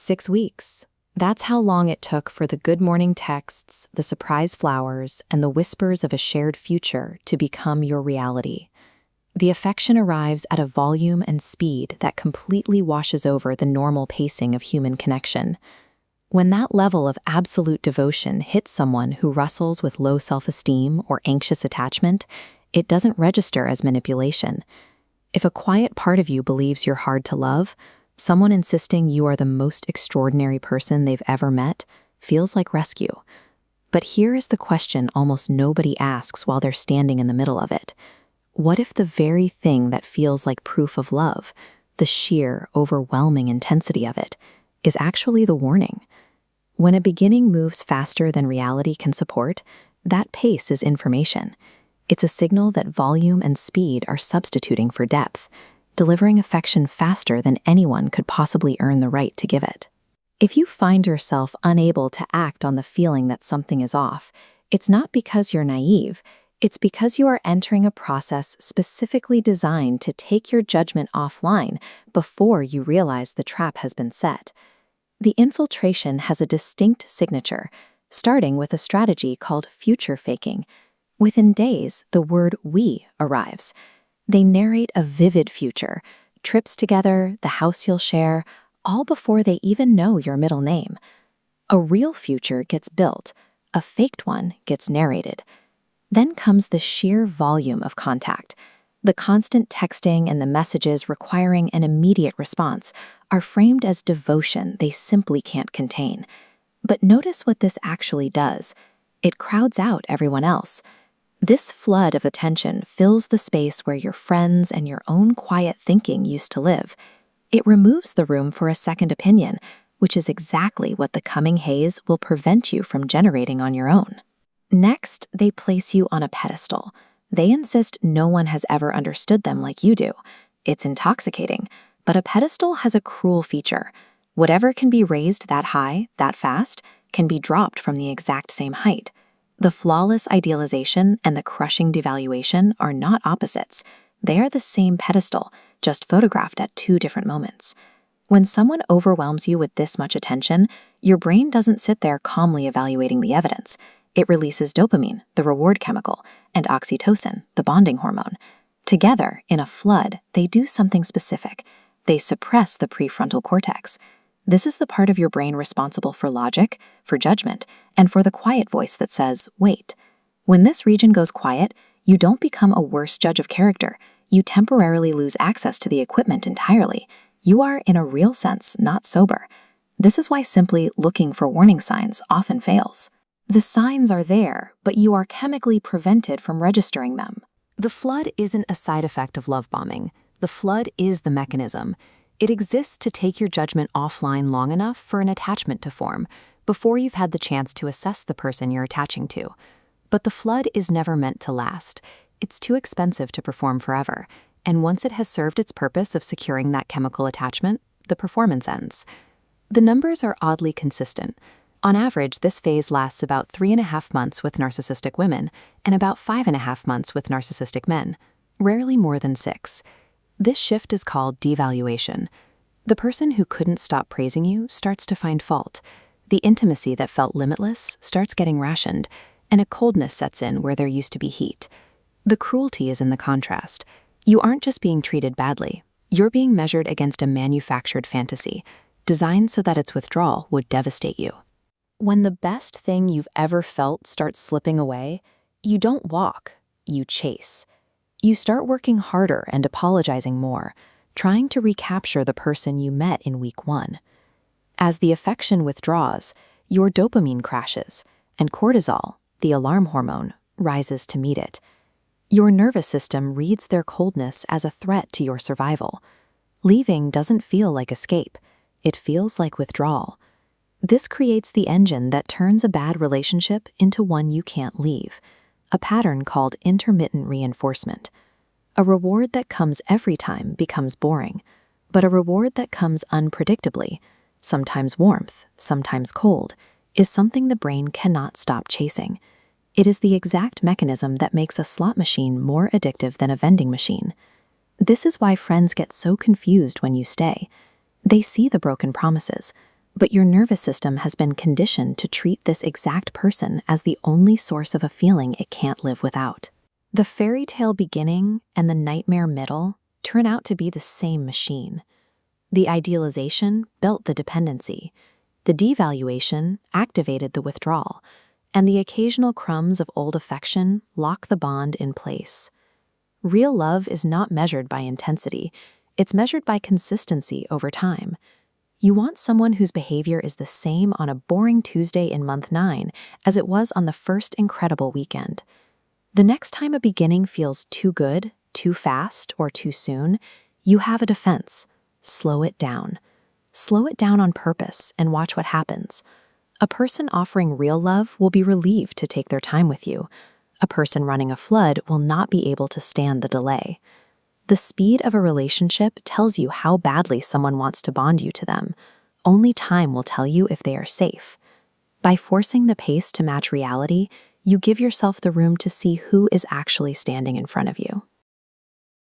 6 weeks. That's how long it took for the good morning texts, the surprise flowers, and the whispers of a shared future to become your reality. The affection arrives at a volume and speed that completely washes over the normal pacing of human connection. When that level of absolute devotion hits someone who wrestles with low self-esteem or anxious attachment, it doesn't register as manipulation. If a quiet part of you believes you're hard to love, someone insisting you are the most extraordinary person they've ever met feels like rescue. But here is the question almost nobody asks while they're standing in the middle of it. What if the very thing that feels like proof of love, the sheer, overwhelming intensity of it, is actually the warning? When a beginning moves faster than reality can support, that pace is information. It's a signal that volume and speed are substituting for depth, delivering affection faster than anyone could possibly earn the right to give it. If you find yourself unable to act on the feeling that something is off, it's not because you're naive, it's because you are entering a process specifically designed to take your judgment offline before you realize the trap has been set. The infiltration has a distinct signature, starting with a strategy called future faking. Within days, the word "we" arrives. They narrate a vivid future, trips together, the house you'll share, all before they even know your middle name. A real future gets built, a faked one gets narrated. Then comes the sheer volume of contact. The constant texting and the messages requiring an immediate response are framed as devotion they simply can't contain. But notice what this actually does. It crowds out everyone else. This flood of attention fills the space where your friends and your own quiet thinking used to live. It removes the room for a second opinion, which is exactly what the coming haze will prevent you from generating on your own. Next, they place you on a pedestal. They insist no one has ever understood them like you do. It's intoxicating, but a pedestal has a cruel feature. Whatever can be raised that high, that fast, can be dropped from the exact same height. The flawless idealization and the crushing devaluation are not opposites. They are the same pedestal, just photographed at two different moments. When someone overwhelms you with this much attention, your brain doesn't sit there calmly evaluating the evidence. It releases dopamine, the reward chemical, and oxytocin, the bonding hormone. Together, in a flood, they do something specific. They suppress the prefrontal cortex. This is the part of your brain responsible for logic, for judgment, and for the quiet voice that says, wait. When this region goes quiet, you don't become a worse judge of character. You temporarily lose access to the equipment entirely. You are, in a real sense, not sober. This is why simply looking for warning signs often fails. The signs are there, but you are chemically prevented from registering them. The flood isn't a side effect of love bombing. The flood is the mechanism. It exists to take your judgment offline long enough for an attachment to form, before you've had the chance to assess the person you're attaching to. But the flood is never meant to last. It's too expensive to perform forever, and once it has served its purpose of securing that chemical attachment, the performance ends. The numbers are oddly consistent. On average, this phase lasts about 3.5 months with narcissistic women and about 5.5 months with narcissistic men, rarely more than 6. This shift is called devaluation. The person who couldn't stop praising you starts to find fault. The intimacy that felt limitless starts getting rationed, and a coldness sets in where there used to be heat. The cruelty is in the contrast. You aren't just being treated badly. You're being measured against a manufactured fantasy, designed so that its withdrawal would devastate you. When the best thing you've ever felt starts slipping away, you don't walk, you chase. You start working harder and apologizing more, trying to recapture the person you met in week 1. As the affection withdraws, your dopamine crashes, and cortisol, the alarm hormone, rises to meet it. Your nervous system reads their coldness as a threat to your survival. Leaving doesn't feel like escape. It feels like withdrawal. This creates the engine that turns a bad relationship into one you can't leave, a pattern called intermittent reinforcement. A reward that comes every time becomes boring, but a reward that comes unpredictably, sometimes warmth, sometimes cold, is something the brain cannot stop chasing. It is the exact mechanism that makes a slot machine more addictive than a vending machine. This is why friends get so confused when you stay. They see the broken promises, But your nervous system has been conditioned to treat this exact person as the only source of a feeling it can't live without. The fairy tale beginning and the nightmare middle turn out to be the same machine. The idealization built the dependency, the devaluation activated the withdrawal, and the occasional crumbs of old affection lock the bond in place. Real love is not measured by intensity, it's measured by consistency over time. You want someone whose behavior is the same on a boring Tuesday in month 9 as it was on the first incredible weekend. The next time a beginning feels too good, too fast, or too soon, you have a defense. Slow it down. Slow it down on purpose and watch what happens. A person offering real love will be relieved to take their time with you. A person running a flood will not be able to stand the delay. The speed of a relationship tells you how badly someone wants to bond you to them. Only time will tell you if they are safe. By forcing the pace to match reality, you give yourself the room to see who is actually standing in front of you.